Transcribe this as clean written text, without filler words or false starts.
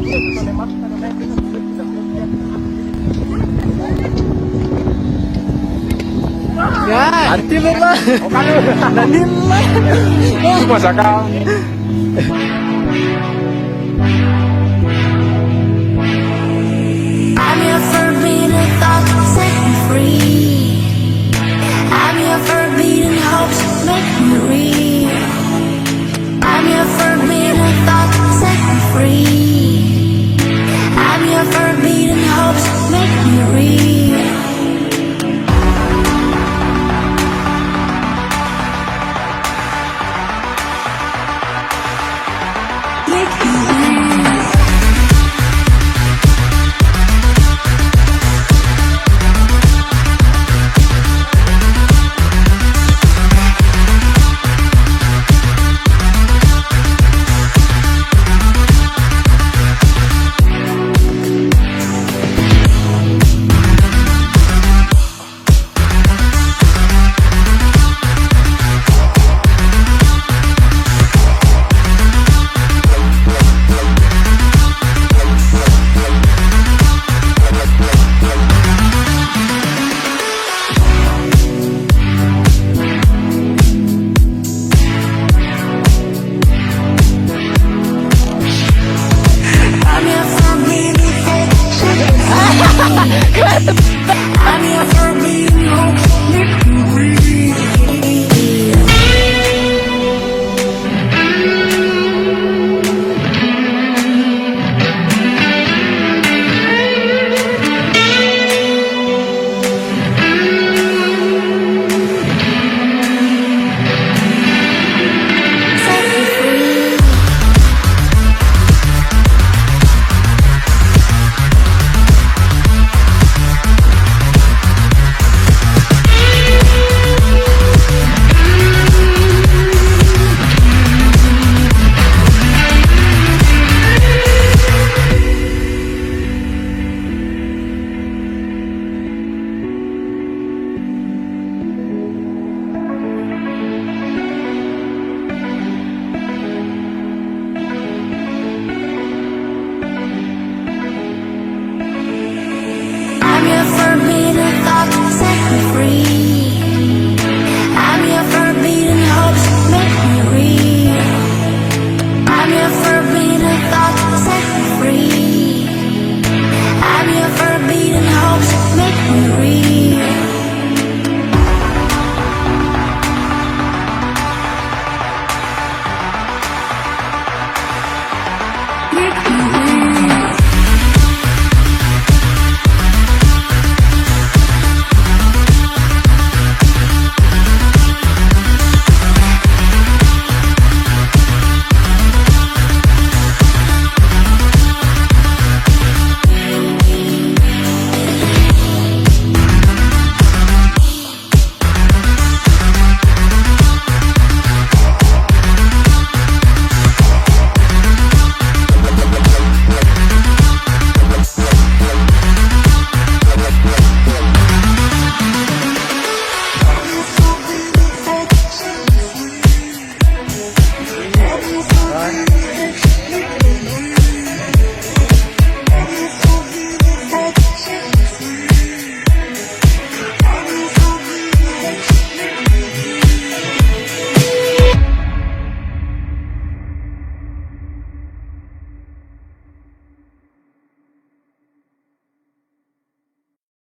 Ya, hati lu lah. Nanin lah. Cuma sakal. I'm your forbidden thought, set me free. I'm your forbidden hopes, make me real. I'm your forbidden thought, set me free. I'm your forbidden hopes, make me real. Make me real. I'm your forbidden thought, set me free.